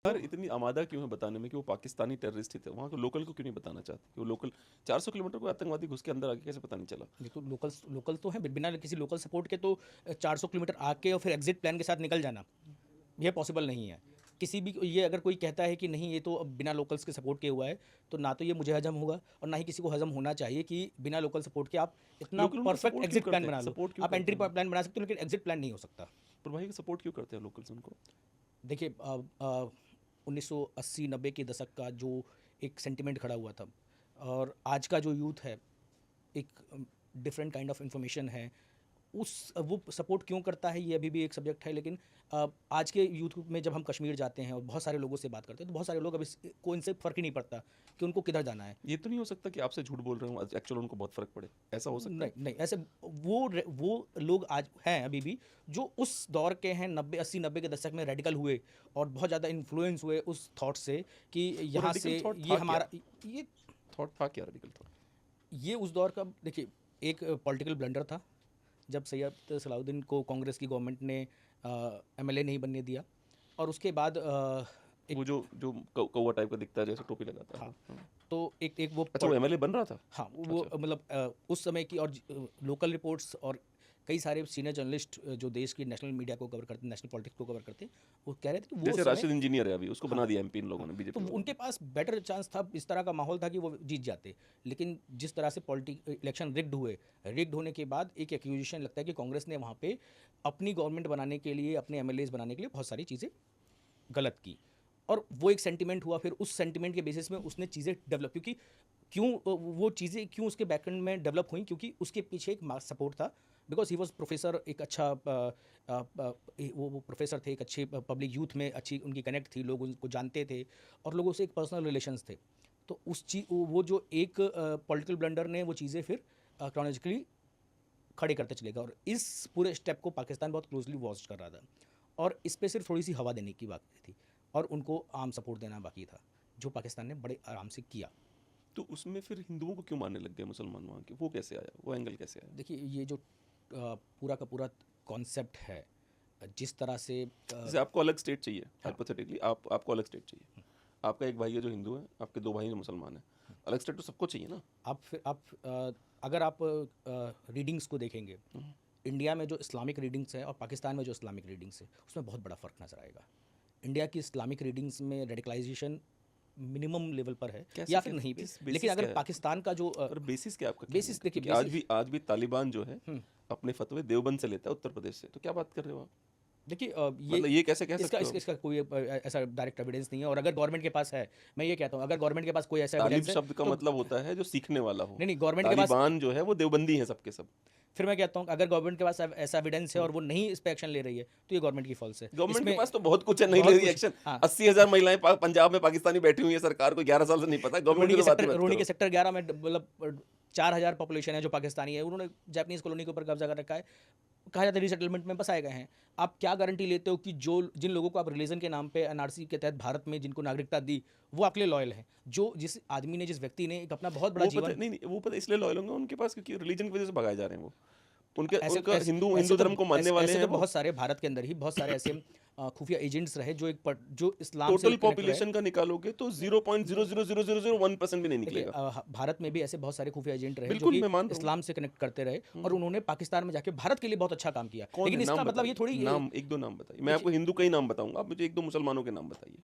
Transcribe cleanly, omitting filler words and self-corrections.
यार इतनी आमादा क्यों है बताने में कि वो पाकिस्तानी टेररिस्ट ही थे? वहाँ के लोकल को क्यों नहीं बताना चाहते कि वो लोकल 400 किलोमीटर को आतंकवादी घुस के अंदर आके कैसे पता नहीं चला? ये तो लोकल लोकल तो है, बिना किसी लोकल सपोर्ट के तो 400 किलोमीटर आके और फिर एग्जिट प्लान के साथ निकल जाना ये पॉसिबल नहीं है। किसी भी ये अगर कोई कहता है कि नहीं ये तो अब बिना लोकल्स के सपोर्ट के हुआ है, तो ना तो ये मुझे हजम होगा और ना ही किसी को हजम होना चाहिए कि बिना लोकल सपोर्ट के आप इतना लोकल उनको परफेक्ट सपोर्ट क्यों एग्जिट करते प्लान हैं? बना लो। सपोर्ट क्यों आप करते एंट्री हैं? प्लान बना सकते हो लेकिन एग्जिट प्लान नहीं हो सकता। पर भाई सपोर्ट क्यों करते हैं लोकल्स उनको? देखिए 1980-90 के दशक का जो एक सेंटिमेंट खड़ा हुआ था और आज का जो यूथ है एक डिफरेंट काइंड ऑफ इंफॉर्मेशन है, उस वो सपोर्ट क्यों करता है ये अभी भी एक सब्जेक्ट है। लेकिन आज के यूथ में जब हम कश्मीर जाते हैं और बहुत सारे लोगों से बात करते हैं तो बहुत सारे लोग को इनसे फ़र्क ही नहीं पड़ता कि उनको किधर जाना है। ये तो नहीं हो सकता कि आपसे झूठ बोल रहे हूँ एक्चुअल उनको बहुत फर्क पड़े? ऐसा हो सकता नहीं है? नहीं ऐसे वो लोग आज हैं अभी भी जो उस दौर के हैं, 90 80 90 के दशक में रेडिकल हुए और बहुत ज़्यादा इन्फ्लुएंस हुए उस थॉट से कि वो यहाँ रेडिकल से थॉट ये था क्या? हमारा ये थॉट था क्या रेडिकल थॉट? ये उस दौर का देखिए एक पॉलिटिकल ब्लंडर था जब सैयद सलाउद्दीन को कांग्रेस की गवर्नमेंट ने एमएलए नहीं बनने दिया और उसके बाद एक वो जो जो कौवा टाइप का दिखता है जैसे टोपी लगाता है। हाँ हाँ। तो एक वो अच्छा वो एमएलए बन रहा था? हाँ वो अच्छा। मतलब उस समय की और लोकल रिपोर्ट्स और कई सारे सीनियर जर्नलिस्ट जो देश की नेशनल मीडिया को कवर करते, नेशनल पॉलिटिक्स को कवर करते, वो कह रहे थे कि वो जैसे उस समय राशिद इंजीनियर है अभी उसको हाँ बना दिया एमपी इन लोगों ने, हाँ बीजेपी तो वालों उनके ने। पास बेटर चांस था, इस तरह का माहौल था कि वो जीत जाते। लेकिन जिस तरह से पॉलिटिक इलेक्शन रिग्ड होने के बाद एक एक्यूजिशन लगता है कि कांग्रेस ने वहाँ पे अपनी गवर्नमेंट बनाने के लिए, अपने एमएलएज बनाने के लिए बहुत सारी चीज़ें गलत की और वो एक सेंटिमेंट हुआ। फिर उस सेंटिमेंट के बेसिस में उसने चीज़ें डेवलप क्योंकि क्यों वो चीज़ें क्यों उसके बैकएंड में डेवलप हुई, क्योंकि उसके पीछे एक मास सपोर्ट था। बिकॉज ही वॉज प्रोफेसर, एक अच्छा वो प्रोफेसर थे, एक अच्छे पब्लिक यूथ में अच्छी उनकी कनेक्ट थी, लोग उनको जानते थे और लोगों से एक पर्सनल रिलेशंस थे। तो उस चीज़ वो जो एक पॉलिटिकल ब्लंडर ने वो चीज़ें फिर क्रोनोलॉजिकली खड़े करते चलेगा और इस पूरे स्टेप को पाकिस्तान बहुत क्लोजली वॉच कर रहा था और इस पे सिर्फ थोड़ी सी हवा देने की बात थी और उनको आम सपोर्ट देना बाकी था, जो पाकिस्तान ने बड़े आराम से किया। तो उसमें फिर हिंदुओं को क्यों मारने लग गए मुसलमान वहाँ के? वो कैसे आया? वो एंगल कैसे आया? देखिए ये जो पूरा का पूरा कॉन्सेप्ट है, जिस तरह से जैसे आपको अलग स्टेट चाहिए, हाइपोथेटिकली आपको अलग स्टेट चाहिए। आपका एक भाई है जो हिंदू है, आपके दो भाई हैं जो मुसलमान हैं। अलग स्टेट तो सबको चाहिए ना? अगर आप रीडिंग्स को देखेंगे, इंडिया में जो इस्लामिक रीडिंग्स है और पाकिस्तान में जो इस्लामिक रीडिंग्स है उसमें बहुत बड़ा फ़र्क नज़र आएगा। इंडिया की इस्लामिक रीडिंग्स में रेडिकलाइजेशन मिनिमम लेवल पर है कैसे या क्या फिर नहीं भी, किस लेकिन बेसिस अगर क्या है? पाकिस्तान का जो पर बेसिस क्या है आपका कहने बेसिस का? देखिए क्योंकि बेसिस आज भी तालिबान जो है अपने फतवे देवबंद से लेता है, उत्तर प्रदेश से। तो क्या बात कर रहे हो आप? देखिए मतलब ये कैसे कह इसका सकते हो आप? इसका कोई ऐसा डायरेक्ट एविडेंस नहीं है और अगर गवर्नमेंट के पास है, मैं ये कहता हूँ अगर गवर्नमेंट के पास कोई ऐसा तालिब एविडेंस है शब्द का तो मतलब होता है जो सीखने वाला हो। नहीं गवर्नमेंट के पास, तालिबान जो है वो देवबंदी हैं सबके सब। फिर मैं कहता हूँ अगर गवर्नमेंट के पास ऐसा एविडेंस है और वो नहीं इस पे एक्शन ले रही है तो ये गवर्नमेंट की फॉल्स है। गवर्नमेंट के इसमें पास तो बहुत कुछ है, नहीं ले बहुत रही कुछ एक्शन। हाँ 80,000 महिलाएं पंजाब में पाकिस्तानी बैठी हुई है, सरकार को 11 साल से नहीं पता। गवर्नमेंट की तो बात ही मत रोनी करो। के सेक्टर 11 में मतलब 4,000 पॉपुलेशन है जो पाकिस्तानी है, उन्होंने जापानीज कॉलोनी के ऊपर कब्जा कर रखा है, कहा जाता है रीसेटलमेंट में बसाए गए हैं। आप क्या गारंटी लेते हो कि जो जिन लोगों को आप रिलीजन के नाम पे एनआरसी के तहत भारत में जिनको नागरिकता दी वो आपके लिए लॉयल हैं? जो जिस आदमी ने, जिस व्यक्ति ने एक अपना बहुत बड़ा वो पता जीवन, नहीं नहीं वो पता इसलिए लॉयल होंगे उनके पास क्योंकि रिलीजन की वजह से भगाए जा रहे हैं वो। उनके ऐसे उनका ऐसे हिंदू ऐसे हिंदू तो धर्म को मानने वाले ऐसे हैं तो वो। बहुत सारे भारत के अंदर ही बहुत सारे ऐसे खुफिया एजेंट्स रहे जो जो इस्लाम से टोटल कनेक्ट रहे। पॉपुलेशन का निकालोगे तो 0.00001% भी नहीं देखिए निकलेगा। भारत में भी ऐसे बहुत सारे खुफिया एजेंट रहे जो बिल्कुल कि मैं मान रहा हूँ। इस्लाम से कनेक्ट करते रहे और उन्होंने पाकिस्तान में जाके भारत के लिए बहुत अच्छा काम किया। कौन है? लेकिन इसका नाम मतलब ये बताइए, थोड़ी नाम एक दो नाम बताइए। मैं आपको हिंदू का ही नाम बताऊंगा, आप मुझे एक दो मुसलमानों के नाम बताइए।